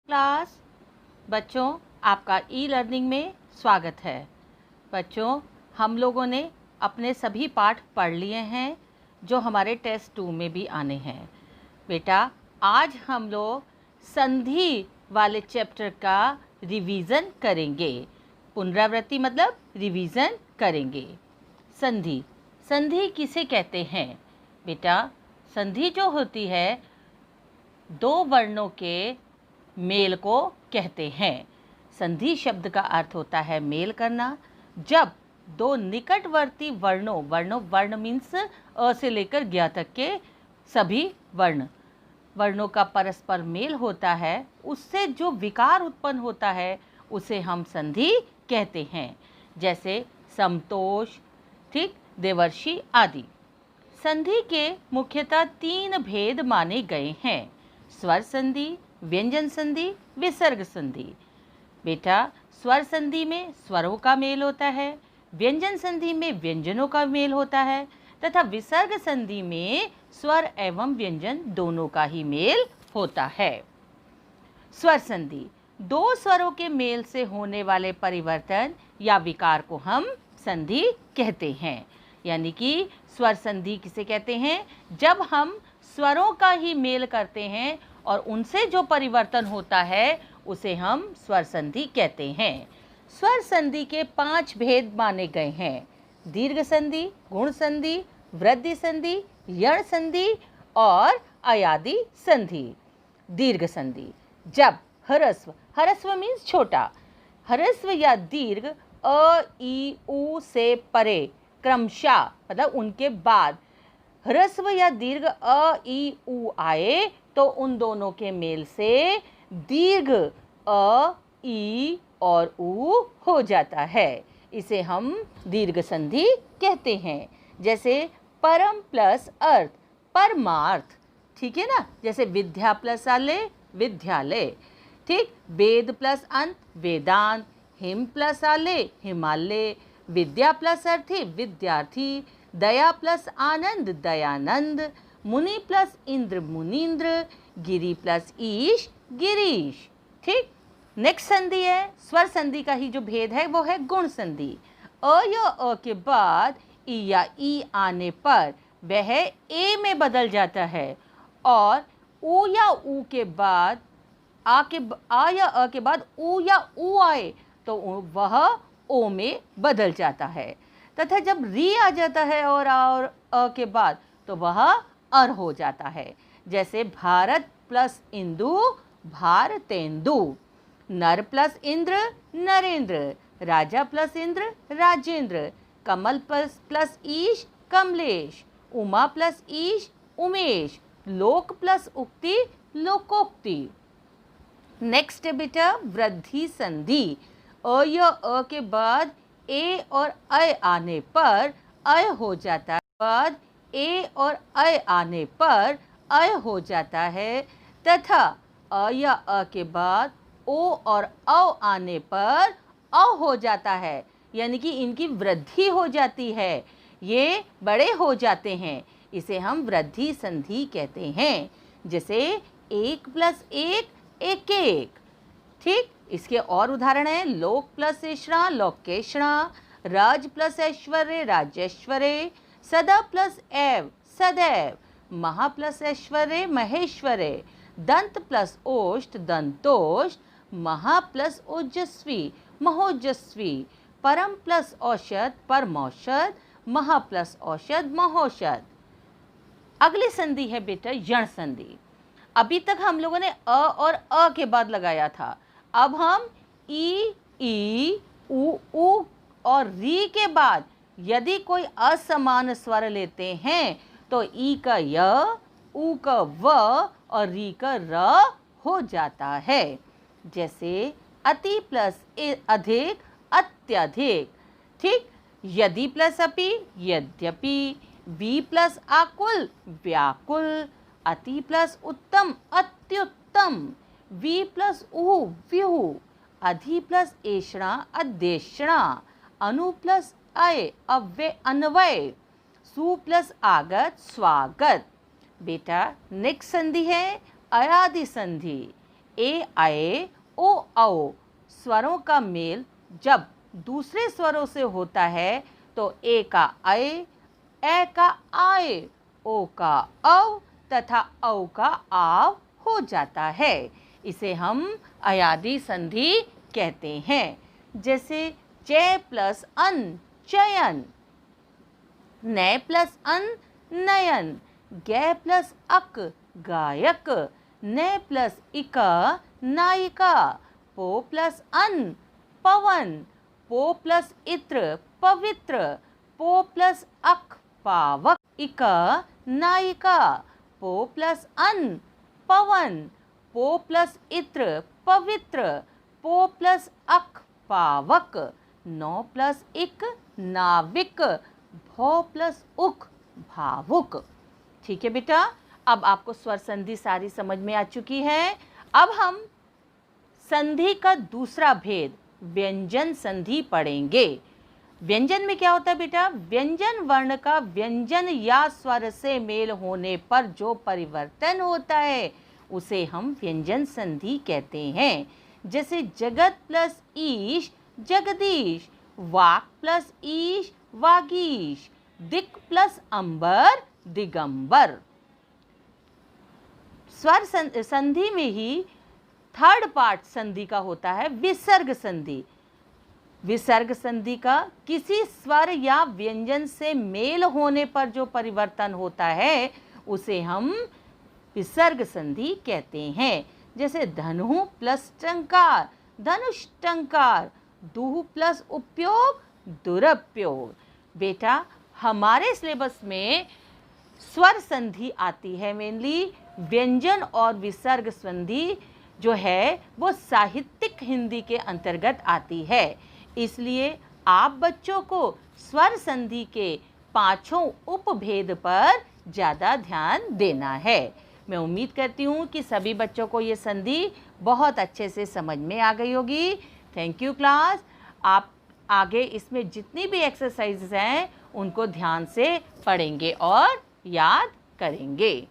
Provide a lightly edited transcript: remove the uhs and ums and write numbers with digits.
Class बच्चों, आपका e learning में स्वागत है। बच्चों, हम लोगों ने अपने सभी पाठ पढ़ लिए हैं जो हमारे टेस्ट 2 में भी आने हैं। बेटा, आज हम लोग संधि वाले चैप्टर का रिवीजन करेंगे। पुनरावृत्ति मतलब रिवीजन करेंगे। संधि, संधि किसे कहते हैं? बेटा, संधि जो होती है दो वर्णों के मेल को कहते हैं। संधि शब्द का अर्थ होता है मेल करना। जब दो निकटवर्ती वर्ण मीन्स अ से लेकर ज्ञ तक के सभी वर्णों का परस्पर मेल होता है, उससे जो विकार उत्पन्न होता है उसे हम संधि कहते हैं। जैसे समतोष, ठीक, देवर्षि आदि। संधि के मुख्यतः 3 भेद माने गए हैं: स्वर संधि, व्यंजन संधि, विसर्ग संधि। बेटा, स्वर संधि में स्वरों का मेल होता है, व्यंजन संधि में व्यंजनों का मेल होता है तथा विसर्ग संधि में स्वर एवं व्यंजन दोनों का ही मेल होता है। स्वर संधि, दो स्वरों के मेल से होने वाले परिवर्तन या विकार को हम संधि कहते हैं। यानी कि स्वर संधि किसे कहते हैं? जब हम स्वरों का ही मेल करते हैं और उनसे जो परिवर्तन होता है उसे हम स्वर संधि कहते हैं। स्वर संधि के 5 भेद माने गए हैं: दीर्घ संधि, गुण संधि, वृद्धि संधि, यण संधि और अयादि संधि। दीर्घ संधि, जब ह्रस्व मीन्स छोटा, ह्रस्व या दीर्घ अ, ई, उ से परे क्रमशः मतलब उनके बाद ह्रस्व या दीर्घ अ, ई, उ आए तो उन दोनों के मेल से दीर्घ अ, ई और उ हो जाता है। इसे हम दीर्घ संधि कहते हैं। जैसे परम प्लस अर्थ, परमार्थ, ठीक है ना। जैसे विद्या प्लस आलय, विद्यालय, ठीक। वेद प्लस अंत, वेदांत। हिम प्लस आलय, हिमालय। विद्या प्लस अर्थी, विद्यार्थी। दया प्लस आनंद, दयानंद। मुनि प्लस इंद्र, मुनीन्द्र। गिरि प्लस ईश, गिरीश, ठीक। नेक्स्ट संधि है स्वर संधि का ही जो भेद है वो है गुण संधि। अ या अ के बाद ई या ई आने पर वह ए में बदल जाता है और उ या उ के बाद आ या अ के बाद उ या उ आए तो वह ओ में बदल जाता है तथा जब री आ जाता है और अ के बाद तो वह अर हो जाता है। जैसे भारत प्लस इंदु, भारतेंदु। नर प्लस इंद्र, नरेंद्र। राजा प्लस इंद्र, राजेंद्र। कमल प्लस ईश, कमलेश। उमा प्लस ईश, उमेश। लोक प्लस उक्ति, लोकोक्ति। नेक्स्ट है बेटा वृद्धि संधि। अ या अ के बाद ए और अय आने पर अय हो जाता है, बाद ए और अय आने पर अय हो जाता है तथा अ या अ के बाद ओ और औ आने पर अ हो जाता है, यानी कि इनकी वृद्धि हो जाती है, ये बड़े हो जाते हैं। इसे हम वृद्धि संधि कहते हैं। जैसे 1 प्लस 1, एक, ठीक। इसके और उदाहरण है लोक प्लस ऐषणा, लोकेषणा। राज प्लस ऐश्वर्य, राजेश्वरे। सदा प्लस एव, सदैव। महा प्लस ऐश्वर्य, महेश्वरे। दंत प्लस ओष्ठ, दंतोष्ठ। महा प्लस ओजस्वी, महोजस्वी। परम प्लस औषध, परमौषध। महा प्लस औषध, महौषध। अगली संधि है बेटा यण संधि। अभी तक हम लोगों ने अ और अ के बाद लगाया था, अब हम ई, उ और री के बाद यदि कोई असमान स्वर लेते हैं तो ई का य, उ का व और री का र हो जाता है। जैसे अति प्लस अधिक, अत्यधिक, ठीक। यदि प्लस अपि, यद्यपि। वी प्लस आकुल, व्याकुल। अति प्लस उत्तम, अत्युत्तम। वी प्लस उहु, व्युहु। अधि प्लस ऐषणा, अध्येषणा। अनु प्लस अय, अव्यय, अन्वय। सु प्लस आगत, स्वागत। बेटा नेक्स्ट संधि है अयादि संधि। ए आए ओ आओ स्वरों का मेल जब दूसरे स्वरों से होता है तो ए का अय, ए का आए, ओ का औ तथा औ का आव हो जाता है। इसे हम अयादी संधि कहते हैं। जैसे चय प्लस अन चयन, नय प्लस अन नयन, गै प्लस अक गायक, नय प्लस इक नायिका, पो प्लस अन पवन, पो प्लस इत्र पवित्र, पो प्लस अक पावक, इक नायिका, पो प्लस अन पवन, पो प्लस इत्र पवित्र, पो प्लस अक पावक, नौ प्लस इक नाविक, भौ प्लस उक भावुक। ठीक है बेटा, अब आपको स्वर संधि सारी समझ में आ चुकी है। अब हम संधि का दूसरा भेद व्यंजन संधि पढ़ेंगे। व्यंजन में क्या होता है बेटा? व्यंजन वर्ण का व्यंजन या स्वर से मेल होने पर जो परिवर्तन होता है उसे हम व्यंजन संधि कहते हैं। जैसे जगत प्लस ईश जगदीश, वाक प्लस ईश वागीश, दिक प्लस अंबर दिगंबर। स्वर संधि में ही थर्ड पार्ट संधि का होता है विसर्ग संधि। विसर्ग संधि का किसी स्वर या व्यंजन से मेल होने पर जो परिवर्तन होता है उसे हम विसर्ग संधि कहते हैं। जैसे धनु प्लस टंकार धनुष टंकार, दुह प्लस उपयोग दुरुपयोग। बेटा, हमारे सिलेबस में स्वर संधि आती है मेनली, व्यंजन और विसर्ग संधि जो है वो साहित्यिक हिंदी के अंतर्गत आती है। इसलिए आप बच्चों को स्वर संधि के पांचों उपभेद पर ज़्यादा ध्यान देना है। मैं उम्मीद करती हूँ कि सभी बच्चों को ये संधि बहुत अच्छे से समझ में आ गई होगी। Thank you class. आप आगे इसमें जितनी भी एक्सरसाइजेज हैं उनको ध्यान से पढ़ेंगे और याद करेंगे।